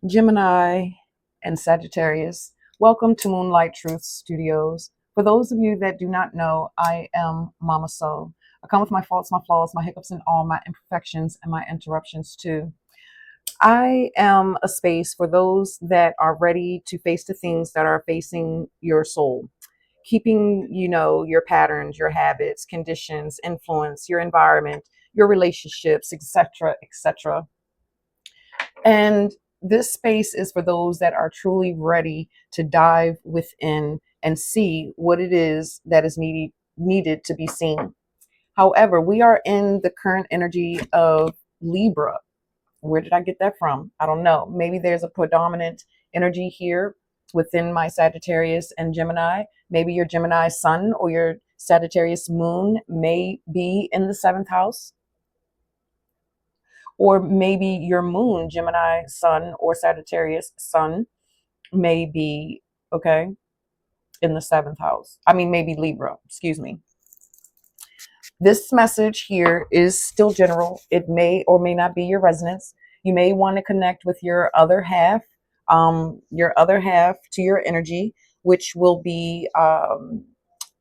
Gemini and Sagittarius. Welcome to Moonlight Truth Studios. For those of you that do not know, I am Mama Soul. I come with my faults, my flaws, my hiccups, and all my imperfections and my interruptions too. I am a space for those that are ready to face the things that are facing your soul. Keeping, your patterns, your habits, conditions, influence, your environment, your relationships, etc., etc. And this space is for those that are truly ready to dive within and see what it is that is needed to be seen. However, we are in the current energy of Libra. Where did I get that from? I don't know. Maybe there's a predominant energy here within my Sagittarius and Gemini. Maybe your Gemini sun or your Sagittarius moon may be in the seventh house. Or maybe your moon, Gemini sun or Sagittarius sun, may be, okay, in the seventh house. I mean, maybe Libra, excuse me. This message here is still general. It may or may not be your resonance. You may want to connect with your other half to your energy, which will be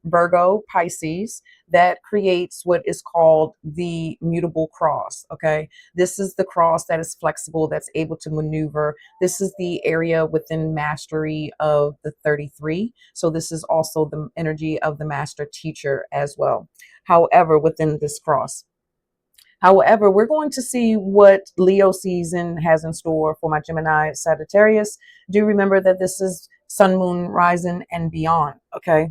Virgo, Pisces, that creates what is called the mutable cross. Okay. This is the cross that is flexible, that's able to maneuver. This is the area within mastery of the 33. So this is also the energy of the master teacher as well. However, within this cross. However, we're going to see what Leo season has in store for my Gemini Sagittarius. Do remember that this is sun, moon, rising, and beyond. Okay.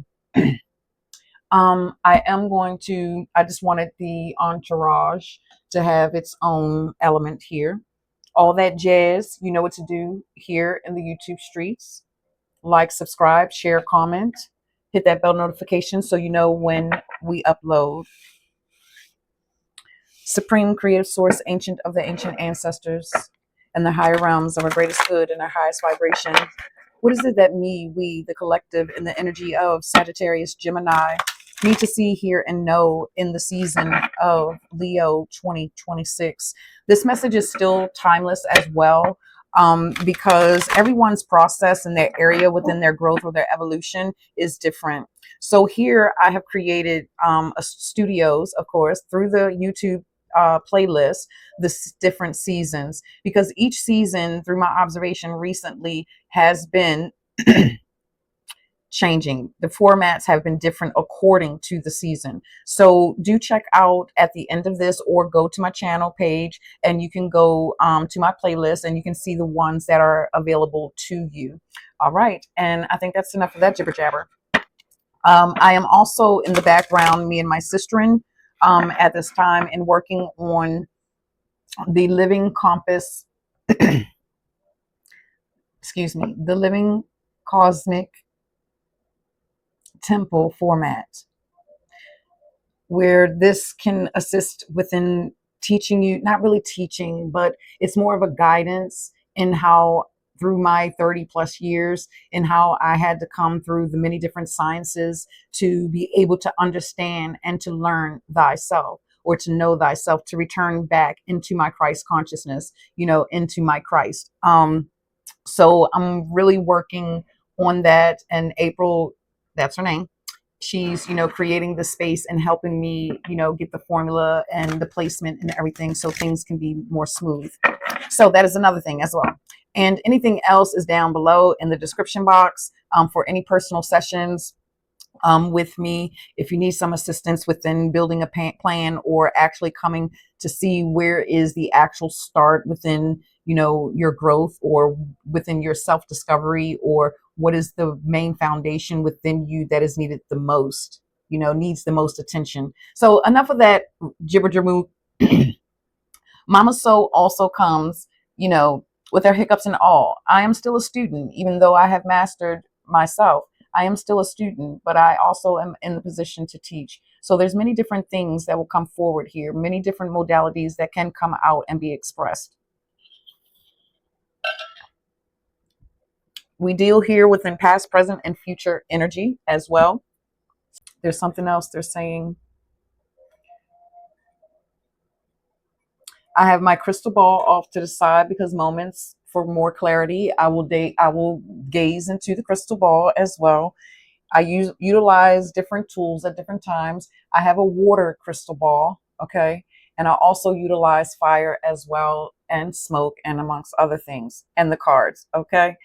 I just wanted the entourage to have its own element here. All that jazz, you know what to do here in the YouTube streets. Like, subscribe, share, comment, hit that bell notification so you know when we upload. Supreme creative source, ancient of the ancient ancestors, and the higher realms of our greatest good and our highest vibration. What is it that we, the collective, and the energy of Sagittarius, Gemini, need to see, hear, and know in the season of Leo 2026? This message is still timeless as well, because everyone's process and their area within their growth or their evolution is different. So here I have created studios, of course, through the YouTube playlist, the different seasons, because each season, through my observation recently, has been changing. The formats have been different according to the season. So do check out at the end of this, or go to my channel page and you can go to my playlist and you can see the ones that are available to you. All right. And I think that's enough of that jibber jabber. I am also in the background, me and my sister at this time, and working on the living compass, excuse me, the living cosmic temple format, where this can assist within teaching you, not really teaching, but it's more of a guidance in how, through my 30 plus years, in how I had to come through the many different sciences to be able to understand and to learn thyself, or to know thyself, to return back into my Christ consciousness, into my Christ. So I'm really working on that. And April, that's her name, she's creating the space and helping me get the formula and the placement and everything, so things can be more smooth. So that is another thing as well. And anything else is down below in the description box, for any personal sessions with me. If you need some assistance within building a plan, or actually coming to see where is the actual start within your growth, or within your self-discovery, or what is the main foundation within you that is needed the most, needs the most attention. So enough of that jibber jabber. Mama Soul also comes, with her hiccups and all. I am still a student, even though I have mastered myself. I am still a student, but I also am in the position to teach. So there's many different things that will come forward here, many different modalities that can come out and be expressed. We deal here within past, present, and future energy as well. There's something else they're saying. I have my crystal ball off to the side because moments for more clarity, I will gaze into the crystal ball as well. I utilize different tools at different times. I have a water crystal ball, okay? And I also utilize fire as well, and smoke, and amongst other things, and the cards, okay?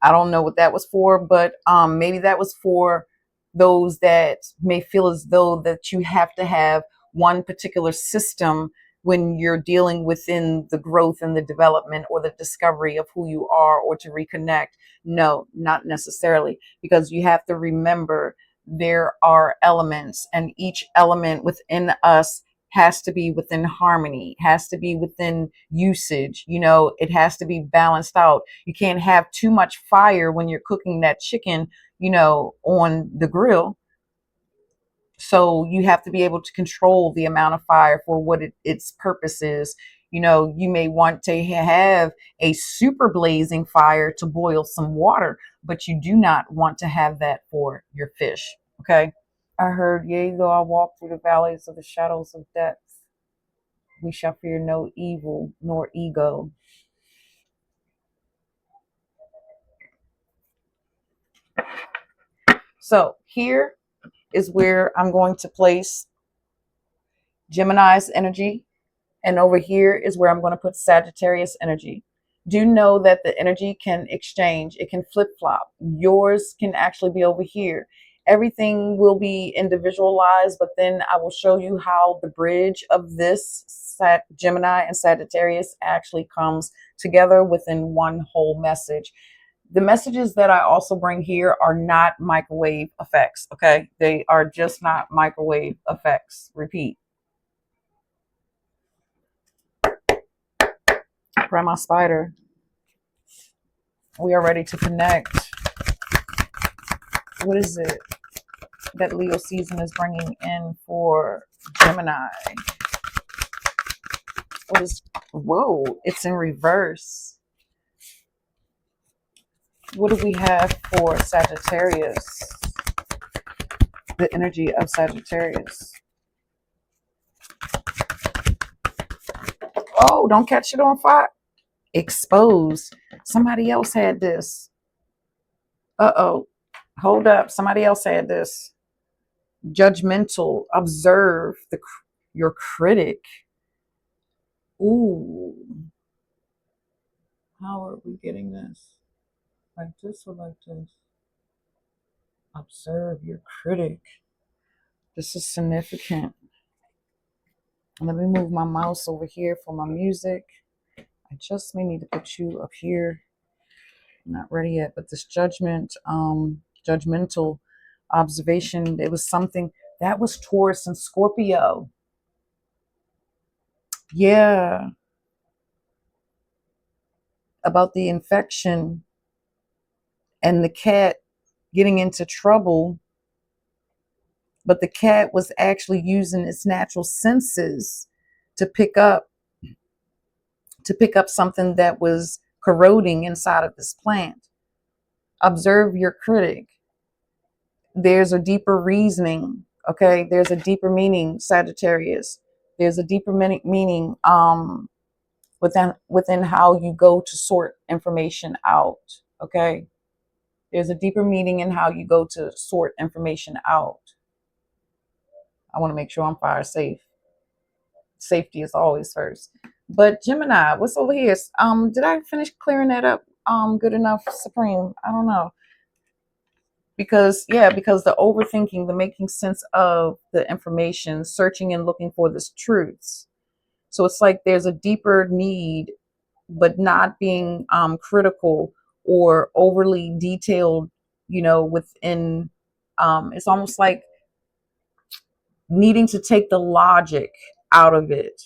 I don't know what that was for, but maybe that was for those that may feel as though that you have to have one particular system when you're dealing within the growth and the development or the discovery of who you are, or to reconnect. No, not necessarily, because you have to remember there are elements, and each element within us has to be within harmony, has to be within usage. It has to be balanced out. You can't have too much fire when you're cooking that chicken, on the grill. So you have to be able to control the amount of fire for what its purpose is. You may want to have a super blazing fire to boil some water, but you do not want to have that for your fish. Okay. I heard, yea, though I walk through the valleys of the shadows of death, we shall fear no evil nor ego. So here is where I'm going to place Gemini's energy. And over here is where I'm going to put Sagittarius energy. Do know that the energy can exchange. It can flip flop. Yours can actually be over here. Everything will be individualized, but then I will show you how the bridge of this Gemini and Sagittarius actually comes together within one whole message. The messages that I also bring here are not microwave effects, okay? They are just not microwave effects. Repeat. Grandma Spider, we are ready to connect. What is it that Leo season is bringing in for Gemini? Whoa, it's in reverse. What do we have for Sagittarius? The energy of Sagittarius. Oh, don't catch it on fire. Exposed. Somebody else had this. Uh-oh. Hold up. Somebody else had this. Judgmental. Observe your critic. Ooh. How are we getting this? Like this or like this? Observe your critic. This is significant. Let me move my mouse over here for my music. I just may need to put you up here. I'm not ready yet, but this judgmental observation, it was something that was Taurus and Scorpio. Yeah. About the infection and the cat getting into trouble, but the cat was actually using its natural senses to pick up something that was corroding inside of this plant. Observe your critic. There's a deeper reasoning, okay? There's a deeper meaning, Sagittarius. There's a deeper meaning within how you go to sort information out, okay? There's a deeper meaning in how you go to sort information out. I want to make sure I'm fire safe. Safety is always first. But Gemini, what's over here? Did I finish clearing that up good enough, Supreme? I don't know. Because the overthinking, the making sense of the information, searching and looking for the truths. So it's like there's a deeper need, but not being critical or overly detailed, within it's almost like needing to take the logic out of it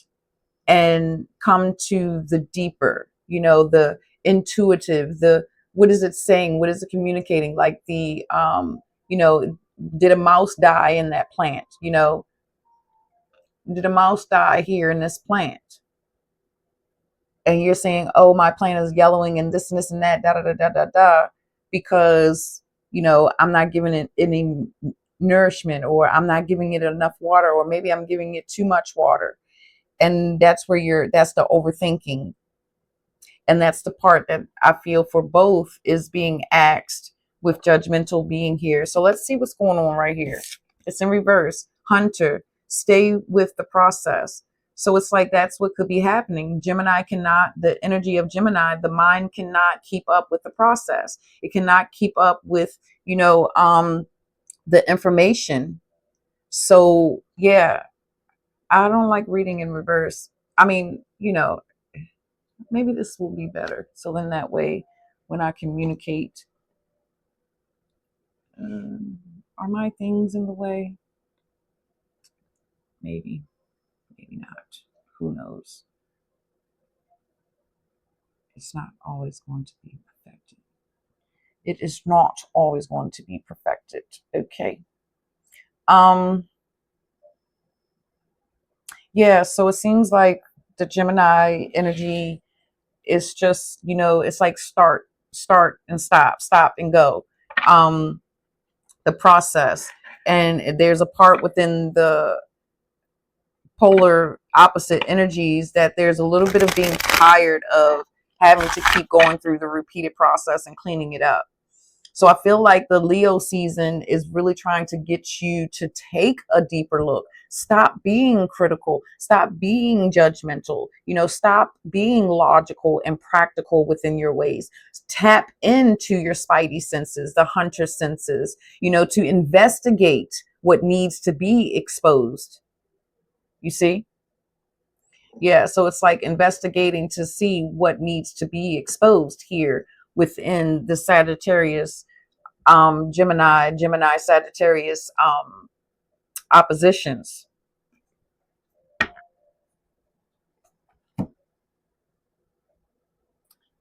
and come to the deeper, the intuitive, the what is it saying? What is it communicating? Like the did a mouse die in that plant? Did a mouse die here in this plant? And you're saying, oh, my plant is yellowing and this and that, da da da da da da, because I'm not giving it any nourishment, or I'm not giving it enough water, or maybe I'm giving it too much water. And that's the overthinking. And that's the part that I feel for both is being asked with judgmental being here. So let's see what's going on right here. It's in reverse. Hunter, stay with the process. So it's like that's what could be happening. Gemini cannot, the energy of Gemini, the mind cannot keep up with the process. It cannot keep up with, the information. So yeah, I don't like reading in reverse. I mean, maybe this will be better. So then that way, when I communicate, are my things in the way? Maybe, maybe not. Who knows? It's not always going to be perfected. It is not always going to be perfected. Okay. Yeah, so it seems like the Gemini energy is just, it's like start and stop and go. The process. And there's a part within the polar opposite energies that there's a little bit of being tired of having to keep going through the repeated process and cleaning it up. So I feel like the Leo season is really trying to get you to take a deeper look. Stop being critical. Stop being judgmental. Stop being logical and practical within your ways. Tap into your spidey senses, the hunter senses, to investigate what needs to be exposed. You see? Yeah, so it's like investigating to see what needs to be exposed here within the Sagittarius, Gemini Sagittarius oppositions.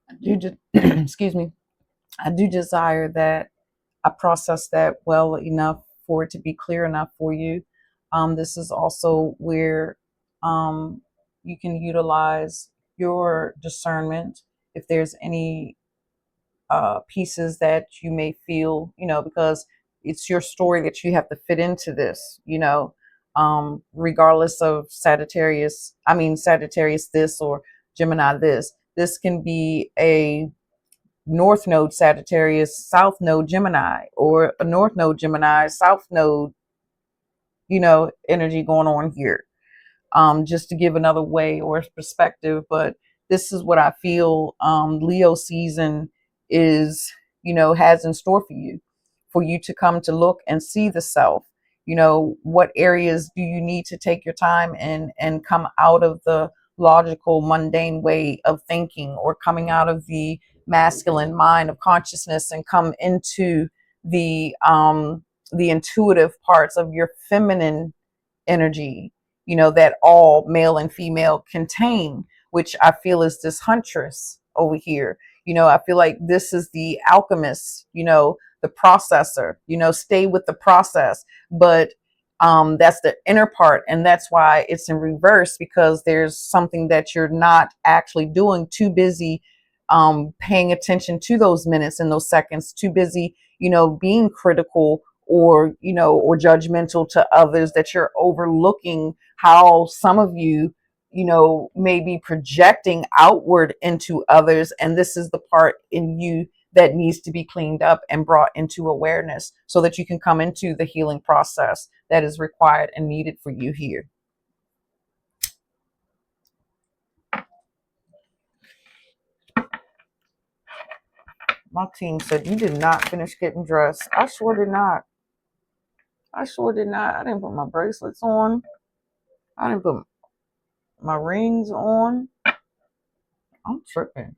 I do excuse me. I do desire that I process that well enough for it to be clear enough for you. This is also where you can utilize your discernment if there's any pieces that you may feel, because it's your story that you have to fit into this, regardless of Sagittarius this or Gemini this. This can be a North Node Sagittarius, South Node Gemini, or a North Node Gemini, South Node, energy going on here. Just to give another way or perspective. But this is what I feel Leo season is, has in store for you to come to look and see the self. What areas do you need to take your time and come out of the logical, mundane way of thinking, or coming out of the masculine mind of consciousness and come into the intuitive parts of your feminine energy, that all male and female contain, which I feel is this huntress over here. I feel like this is the alchemist, the processor, stay with the process. But that's the inner part. And that's why it's in reverse, because there's something that you're not actually doing, too busy paying attention to those minutes and those seconds, too busy, being critical or judgmental to others, that you're overlooking how some of you, may be projecting outward into others. And this is the part in you that needs to be cleaned up and brought into awareness so that you can come into the healing process that is required and needed for you here. My team said you did not finish getting dressed. I sure did not. I sure did not. I didn't put my bracelets on. I didn't put my rings on. I'm tripping.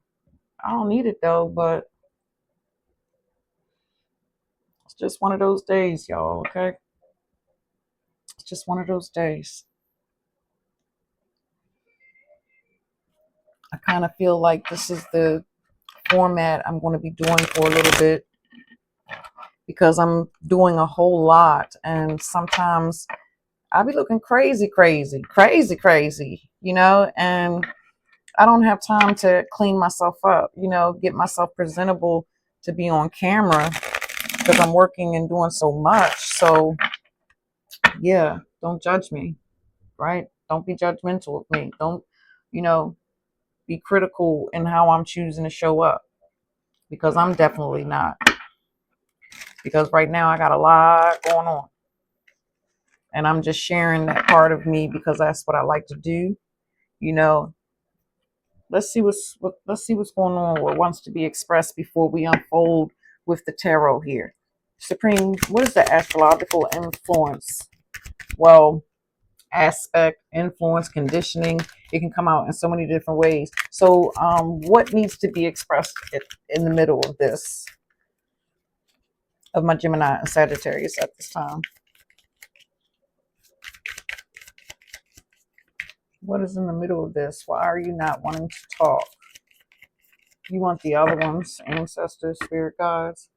I don't need it though, but it's just one of those days, y'all, okay? It's just one of those days. I kind of feel like this is the format I'm going to be doing for a little bit, because I'm doing a whole lot, and sometimes I'll be looking crazy, and I don't have time to clean myself up, get myself presentable to be on camera, because I'm working and doing so much. So yeah, don't judge me, right? Don't be judgmental of me. Don't, be critical in how I'm choosing to show up, because I'm definitely not. Because right now I got a lot going on, and I'm just sharing that part of me because that's what I like to do. You know, let's see what's going on, what wants to be expressed before we unfold with the tarot here. Supreme, what is the astrological influence? Well, aspect, influence, conditioning. It can come out in so many different ways. So what needs to be expressed in the middle of this, of my Gemini and Sagittarius at this time? What is in the middle of this? Why are you not wanting to talk? You want the other ones, ancestors, spirit guides.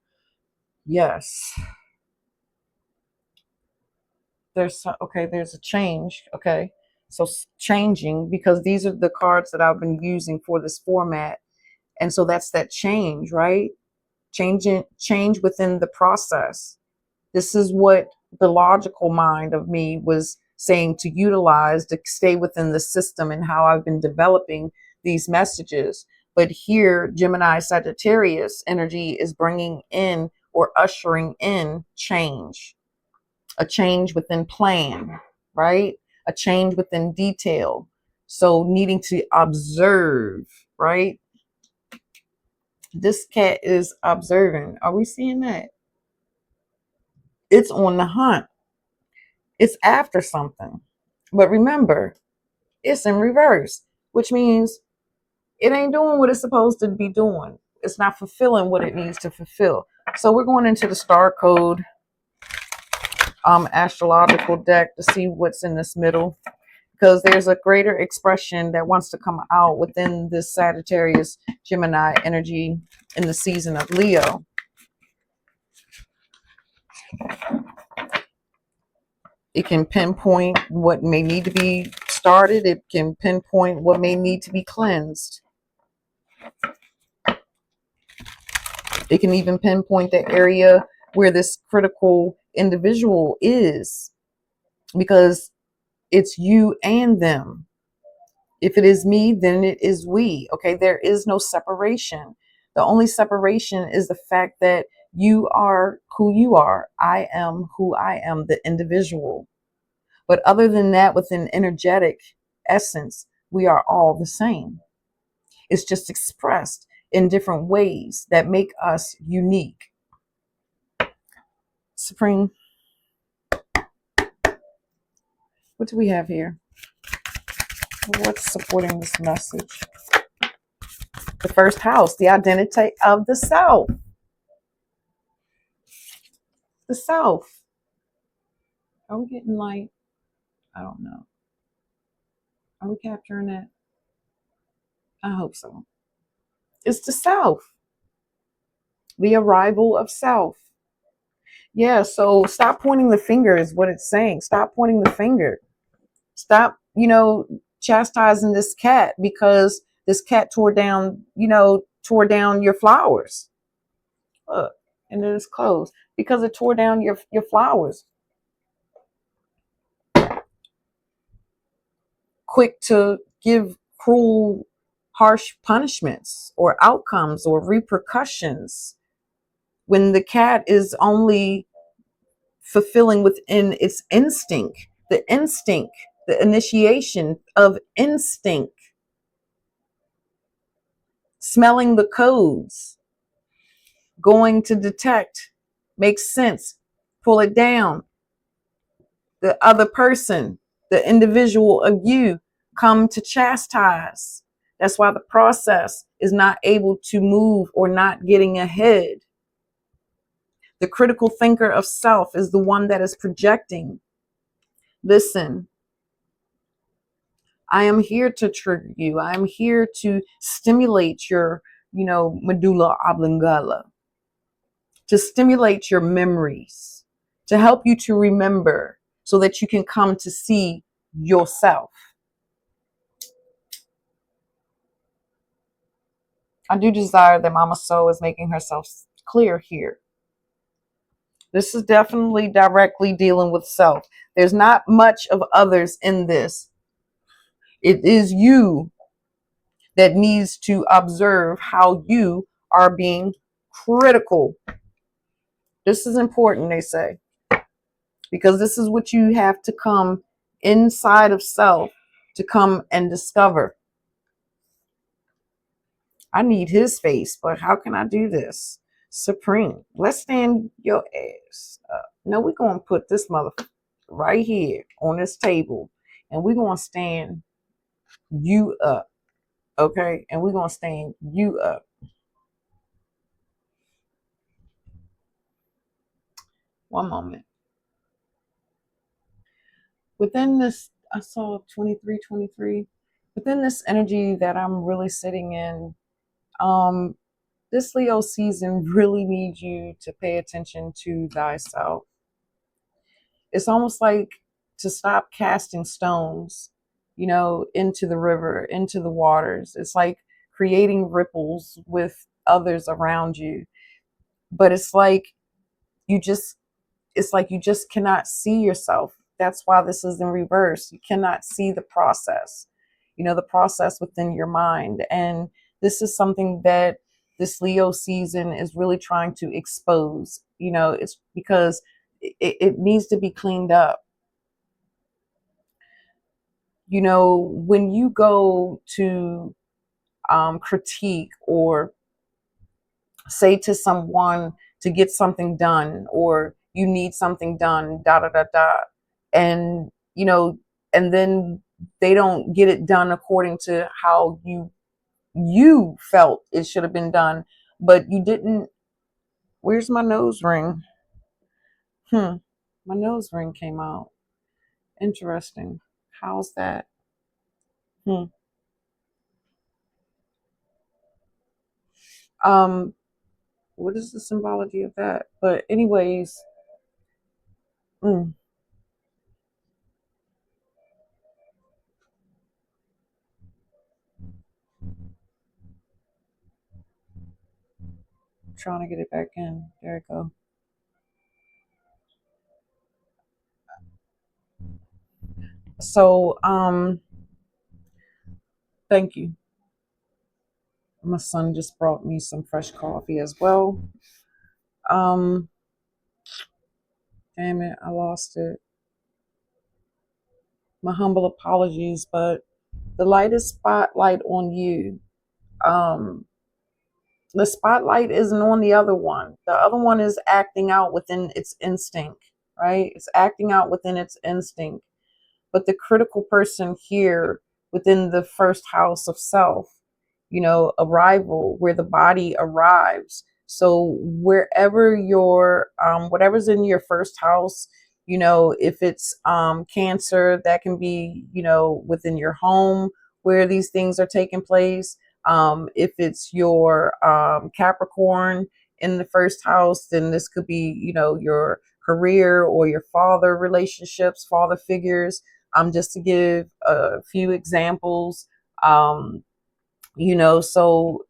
Yes. There's a change. Okay. So changing, because these are the cards that I've been using for this format. And so that's that change, right? Change within the process. This is what the logical mind of me was saying to utilize to stay within the system and how I've been developing these messages. But here, Gemini Sagittarius energy is bringing in or ushering in change, a change within plan, right? A change within detail. So needing to observe, right? This cat is observing. Are we seeing that? It's on the hunt. It's after something. But remember, it's in reverse, which means it ain't doing what it's supposed to be doing. It's not fulfilling what it needs to fulfill. So we're going into the star code astrological deck to see what's in this middle, because there's a greater expression that wants to come out within this Sagittarius Gemini energy in the season of Leo. It can pinpoint what may need to be started. It can pinpoint what may need to be cleansed. It can even pinpoint the area where this critical individual is, because it's you and them. If it is me, then it is we. Okay, there is no separation. The only separation is the fact that you are who you are. I am who I am, the individual. But other than that, within energetic essence, we are all the same. It's just expressed in different ways that make us unique. Supreme, what do we have here? What's supporting this message? The first house, the identity of the South. The South. Are we getting light? I don't know. Are we capturing that? I hope so. It's the South. The arrival of South. Yeah, so stop pointing the finger is what it's saying. Stop pointing the finger. Stop, chastising this cat because this cat tore down your flowers. Look, and then it's closed because it tore down your flowers. Quick to give cruel, harsh punishments or outcomes or repercussions when the cat is only fulfilling within its instinct, the initiation of instinct, smelling the codes, going to detect, makes sense, pull it down. The other person, the individual of you, come to chastise. That's why the process is not able to move or not getting ahead. The critical thinker of self is the one that is projecting. Listen, I am here to trigger you. I am here to stimulate your, medulla oblongata, to stimulate your memories, to help you to remember so that you can come to see yourself. I do desire that Mama Soul is making herself clear here. This is definitely directly dealing with self. There's not much of others in this. It is you. that needs to observe how you are being critical. This is important, they say, because this is what you have to come inside of self to come and discover. I need his face, but how can I do this? Supreme, let's stand your ass up. No, we're going to put this mother right here on this table, and we're going to stand you up, okay? And we're going to stand you up. One moment. Within this, I saw 23, within this energy that I'm really sitting in, this Leo season really needs you to pay attention to thyself. It's almost like to stop casting stones, into the river, into the waters. It's like creating ripples with others around you. But you just you just cannot see yourself. That's why this is in reverse. You cannot see the process within your mind. And this is something that this Leo season is really trying to expose. It's because it needs to be cleaned up. When you go to critique or say to someone to get something done, or you need something done, da da da da, and and then they don't get it done according to how you felt it should have been done, but you didn't. Where's my nose ring? My nose ring came out. Interesting. How's that? Hmm. um what is the symbology of that? But anyways, mm, trying to get it back in. There we go. So thank you. My son just brought me some fresh coffee as well. um Damn it, I lost it. My humble apologies, but the lightest spotlight on you. um the spotlight isn't on the other one. The other one is acting out within its instinct, right? It's acting out within its instinct. But the critical person here within the first house of self, arrival, where the body arrives. So wherever your whatever's in your first house, if it's Cancer, that can be, within your home where these things are taking place. If it's your Capricorn in the first house, then this could be, your career or your father relationships, father figures. Just to give a few examples. So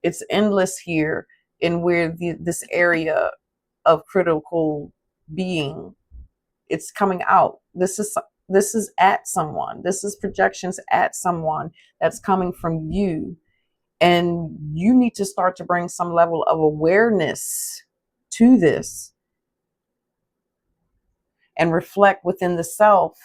it's endless here in where this area of critical being, it's coming out. This is at someone. This is projections at someone that's coming from you. And you need to start to bring some level of awareness to this and reflect within the self.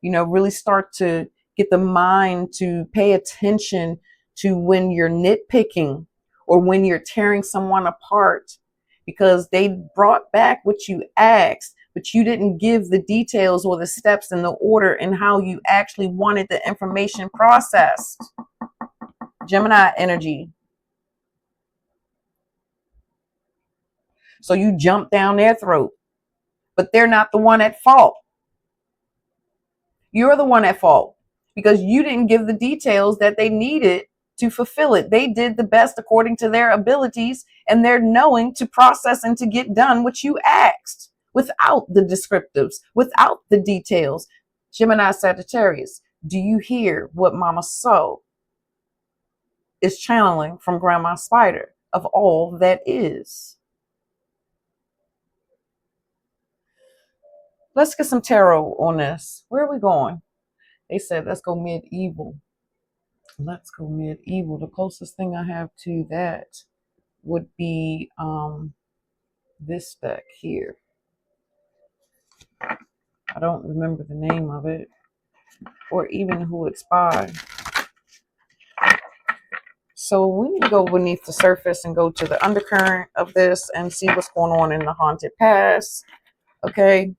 Really start to get the mind to pay attention to when you're nitpicking or when you're tearing someone apart because they brought back what you asked, but you didn't give the details or the steps and the order and how you actually wanted the information processed. Gemini energy. So you jump down their throat, but they're not the one at fault. You're the one at fault because you didn't give the details that they needed to fulfill it. They did the best according to their abilities and their knowing to process and to get done what you asked without the descriptives, without the details. Gemini Sagittarius, do you hear what Mama So is channeling from Grandma Spider of all that is? Let's get some tarot on this. Where are we going? They said let's go medieval. Let's go medieval. The closest thing I have to that would be this deck here. I don't remember the name of it or even who it's by. So we need to go beneath the surface and go to the undercurrent of this and see what's going on in the haunted past. Okay.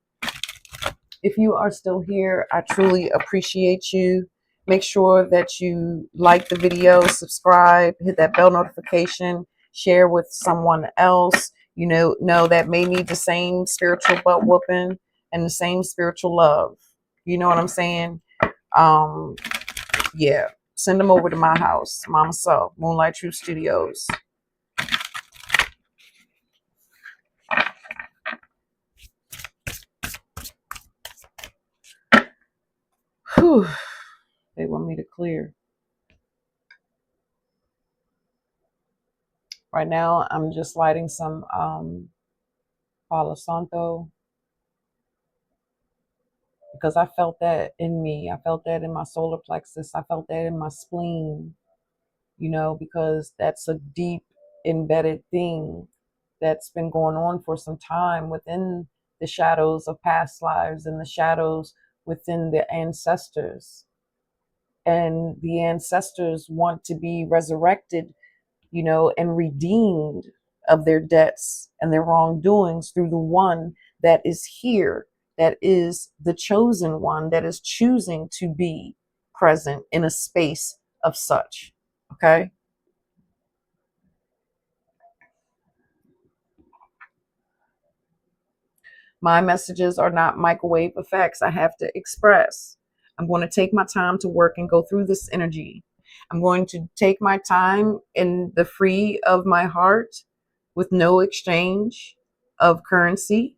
If you are still here, I truly appreciate you. Make sure that you like the video, subscribe, hit that bell notification, share with someone else you know that may need the same spiritual butt whooping and the same spiritual love. You know what I'm saying? Um, yeah. Send them over to my house, Mama Self, Moonlight Truth Studios. Whew. They want me to clear. Right now, I'm just lighting some Palo Santo because I felt that in me. I felt that in my solar plexus. I felt that in my spleen, because that's a deep embedded thing that's been going on for some time within the shadows of past lives and the shadows within the ancestors. And the ancestors want to be resurrected, and redeemed of their debts and their wrongdoings through the one that is here, that is the chosen one, that is choosing to be present in a space of such. Okay. My messages are not microwave effects. I have to express. I'm going to take my time to work and go through this energy. I'm going to take my time in the free of my heart with no exchange of currency.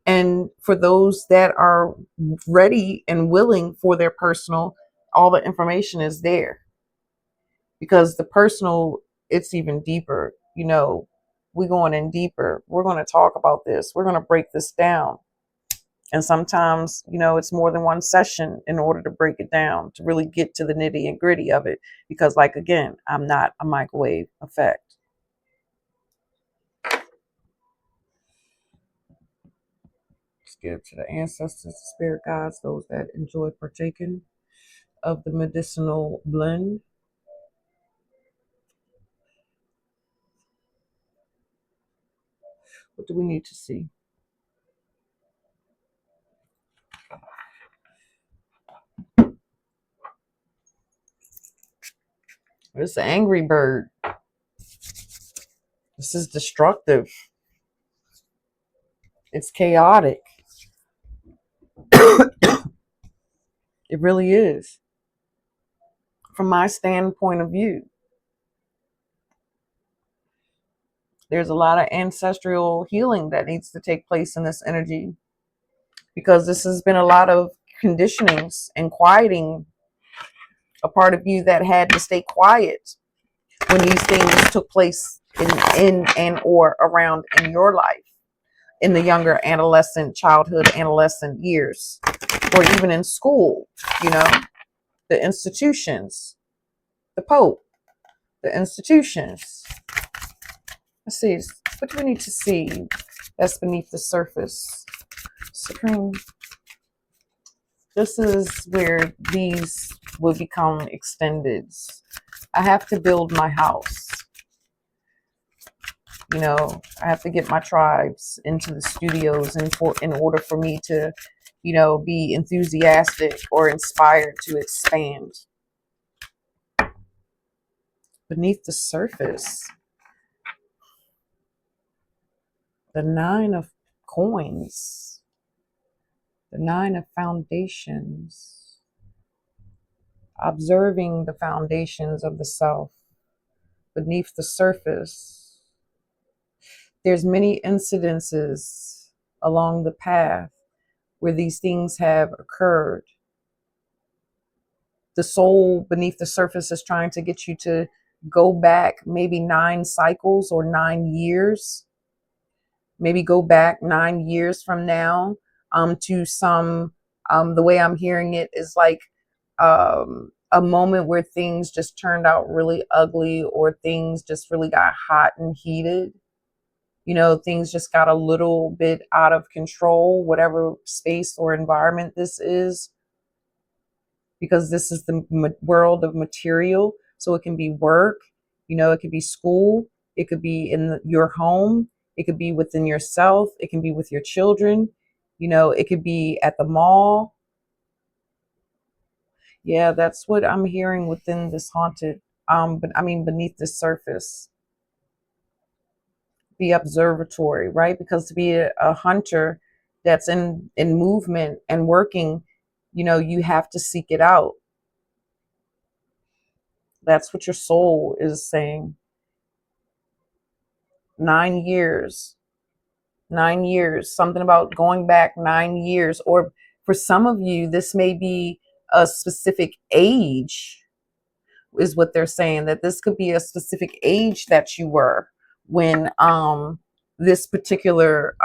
And for those that are ready and willing for their personal, all the information is there. Because the personal, it's even deeper. We're going in deeper. We're going to talk about this. We're going to break this down. And sometimes, it's more than one session in order to break it down, to really get to the nitty and gritty of it. Because, like, again, I'm not a microwave effect. Let's give to the ancestors, the spirit guides, those that enjoy partaking of the medicinal blend. What do we need to see? It's an angry bird. This is destructive. It's chaotic. It really is. From my standpoint of view, there's a lot of ancestral healing that needs to take place in this energy, because this has been a lot of conditionings and quieting a part of you that had to stay quiet when these things took place in and or around in your life, in the younger adolescent years, or even in school, the institutions, the Pope, the institutions. Let's see, what do we need to see that's beneath the surface? Supreme. This is where these will become extended. I have to build my house. I have to get my tribes into the studios in order for me to, be enthusiastic or inspired to expand. Beneath the surface, the 9 of coins, the 9 of foundations, observing the foundations of the self. Beneath the surface, there's many incidences along the path where these things have occurred. The soul beneath the surface is trying to get you to go back maybe 9 cycles or 9 years. Maybe go back 9 years from now to some, the way I'm hearing it is like a moment where things just turned out really ugly, or things just really got hot and heated. Things just got a little bit out of control, whatever space or environment this is, because this is the world of material. So it can be work, it could be school, it could be in your home, it could be within yourself, it can be with your children, it could be at the mall. Yeah, that's what I'm hearing within this haunted, but I mean, beneath the surface, the observatory, right? Because to be a hunter that's in movement and working, you have to seek it out. That's what your soul is saying. 9 years, 9 years, something about going back 9 years. Or for some of you, this may be a specific age, is what they're saying, that this could be a specific age that you were when this particular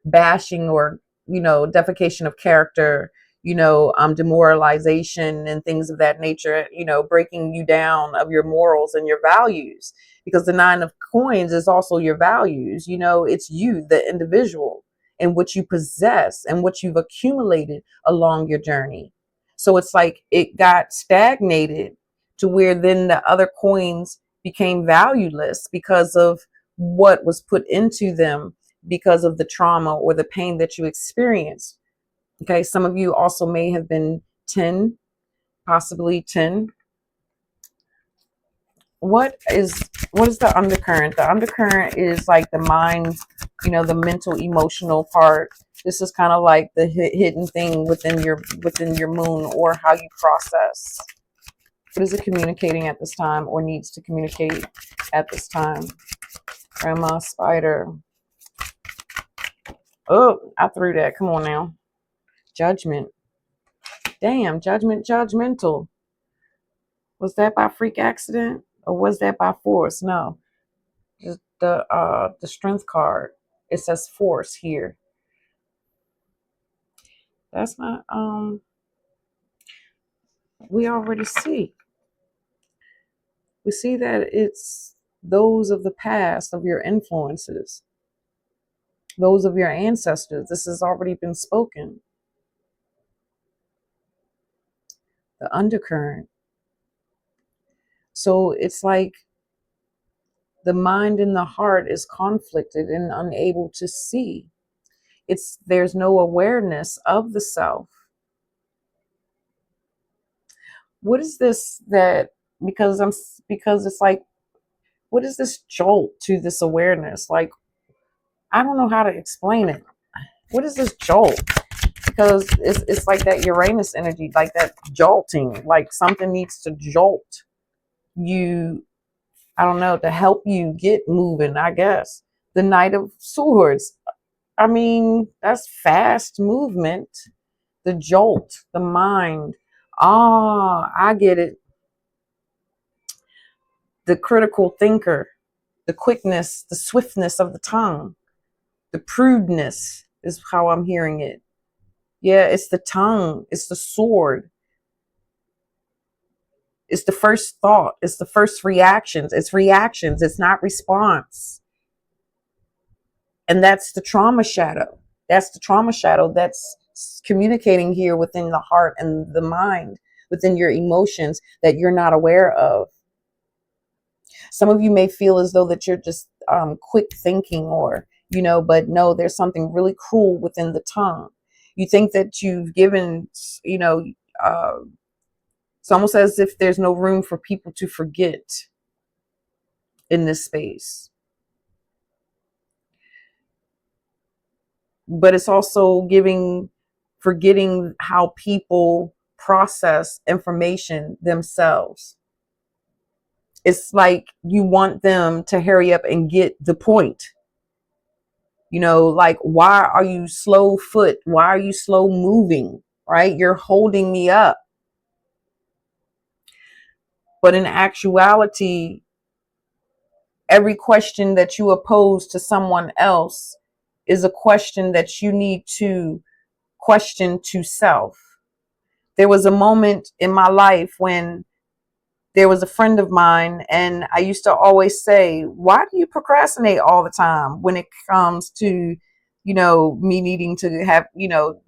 bashing, or defecation of character, demoralization and things of that nature, breaking you down of your morals and your values, because the 9 of coins is also your values. It's you, the individual, and what you possess and what you've accumulated along your journey. So it's like it got stagnated to where then the other coins became valueless because of what was put into them, because of the trauma or the pain that you experienced. Okay, some of you also may have been 10, possibly 10. What is the undercurrent? The undercurrent is like the mind, the mental, emotional part. This is kind of like the hidden thing within your moon, or how you process. What is it communicating at this time, or needs to communicate at this time? Grandma Spider. Oh, I threw that. Come on now. Judgment. Damn, judgment, judgmental. Was that by freak accident, or was that by force? No. Just the strength card. It says force here. That's not we already see. We see that it's those of the past, of your influences, those of your ancestors. This has already been spoken. The undercurrent. So it's like the mind and the heart is conflicted and unable to see. There's no awareness of the self. What is this that, because it's like, what is this jolt to this awareness? Like, I don't know how to explain it. What is this jolt? Because it's like that Uranus energy, like that jolting, like something needs to jolt you, I don't know, to help you get moving, I guess. The Knight of Swords. I mean, that's fast movement. The jolt, the mind. Ah, I get it. The critical thinker, the quickness, the swiftness of the tongue, the prudeness is how I'm hearing it. Yeah, it's the tongue, it's the sword. It's the first thought, it's the first reactions. It's reactions, it's not response. And that's the trauma shadow. That's the trauma shadow that's communicating here within the heart and the mind, within your emotions that you're not aware of. Some of you may feel as though that you're just quick thinking, or, but no, there's something really cruel within the tongue. You think that you've given, it's almost as if there's no room for people to forget in this space. But it's also forgetting how people process information themselves. It's like you want them to hurry up and get the point. Like, why are you slow foot? Why are you slow moving? Right? You're holding me up. But in actuality, every question that you oppose to someone else is a question that you need to question to self. There was a moment in my life when there was a friend of mine, and I used to always say, why do you procrastinate all the time when it comes to, me needing to have,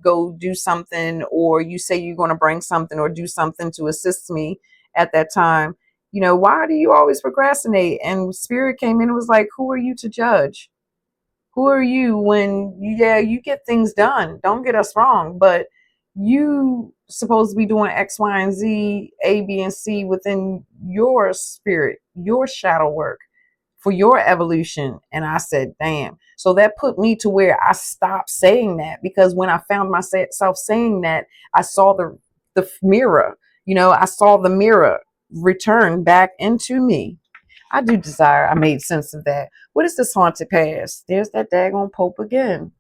go do something, or you say you're going to bring something or do something to assist me at that time? Why do you always procrastinate? And Spirit came in and was like, who are you to judge? Who are you when yeah, you get things done, don't get us wrong, but you supposed to be doing X, Y, and Z, A, B, and C within your spirit, your shadow work for your evolution. And I said, damn. So that put me to where I stopped saying that, because when I found myself saying that, I saw the mirror, I saw the mirror return back into me. I do desire I made sense of that. What is this haunted past? There's that daggone Pope again.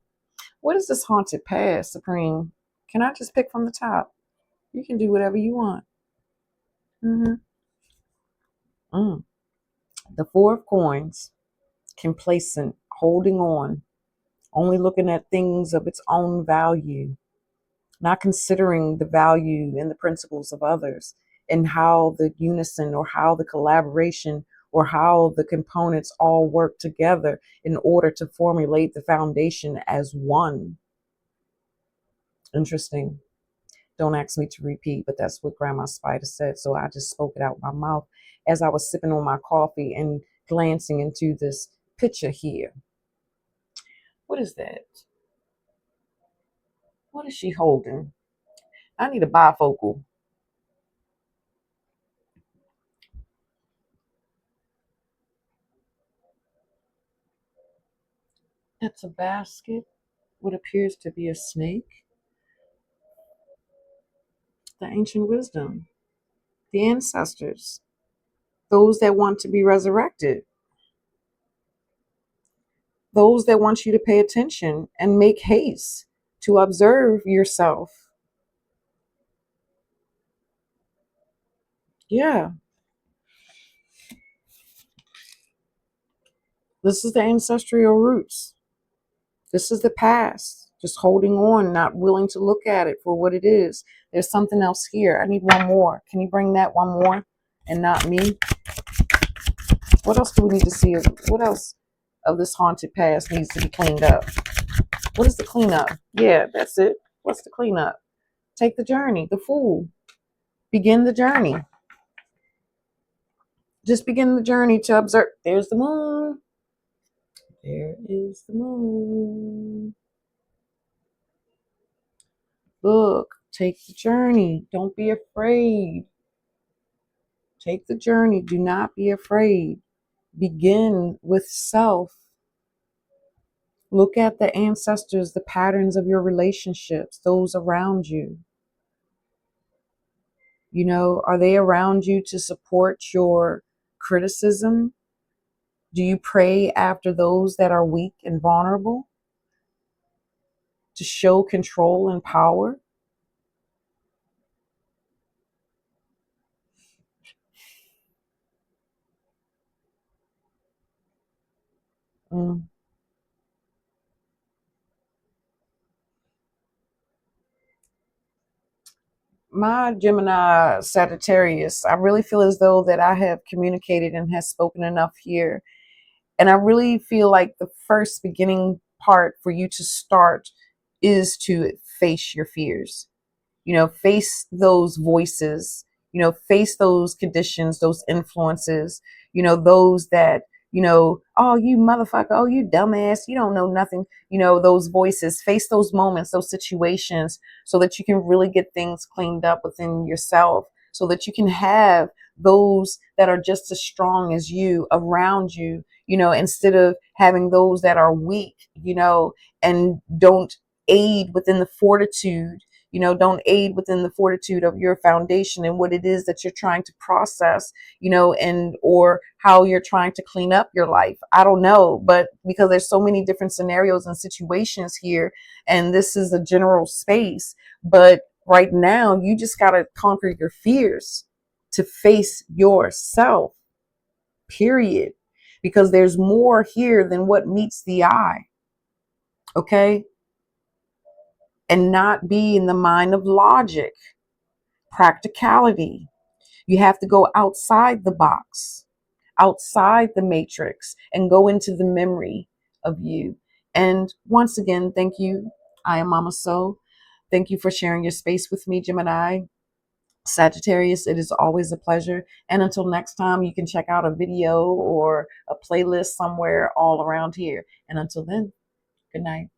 What is this haunted past, Supreme? Can I just pick from the top? You can do whatever you want. Mm-hmm. Mm. The Four of Coins, complacent, holding on, only looking at things of its own value, not considering the value and the principles of others, and how the unison or how the collaboration or how the components all work together in order to formulate the foundation as one. Interesting. Don't ask me to repeat, but that's what Grandma Spider said. So I just spoke it out my mouth as I was sipping on my coffee and glancing into this picture here. What is that? What is she holding? I need a bifocal. It's a basket. What appears to be a snake. The ancient wisdom, the ancestors, those that want to be resurrected, those that want you to pay attention and make haste to observe yourself. Yeah, this is the ancestral roots. This is the past. Just holding on, not willing to look at it for what it is. There's something else here. I need one more. Can you bring that one more and not me? What else do we need to see? What else of this haunted past needs to be cleaned up? What is the cleanup? Yeah, that's it. What's the cleanup? Take the journey. The Fool. Begin the journey. Just begin the journey to observe. There's the moon. There is the moon. Look, take the journey. Don't be afraid. Take the journey. Do not be afraid. Begin with self. Look at the ancestors, the patterns of your relationships, those around you. Are they around you to support your criticism? Do you pray after those that are weak and vulnerable to show control and power? Mm. My Gemini Sagittarius, I really feel as though that I have communicated and has spoken enough here. And I really feel like the first beginning part for you to start is to face your fears. Face those voices, face those conditions, those influences, those that, oh, you motherfucker, oh, you dumbass, you don't know nothing, those voices, face those moments, those situations, so that you can really get things cleaned up within yourself, so that you can have those that are just as strong as you around you, instead of having those that are weak, and don't aid within the fortitude, don't aid within the fortitude of your foundation and what it is that you're trying to process, and or how you're trying to clean up your life. I don't know, but because there's so many different scenarios and situations here, and this is a general space, but right now you just got to conquer your fears to face yourself, period, because there's more here than what meets the eye. Okay, and not be in the mind of logic. practicality. You have to go outside the box, outside the matrix, and go into the memory of you. And once again, thank you. I am Mama So. Thank you for sharing your space with me, Gemini. Sagittarius, it is always a pleasure. And until next time, you can check out a video or a playlist somewhere all around here. And until then, good night.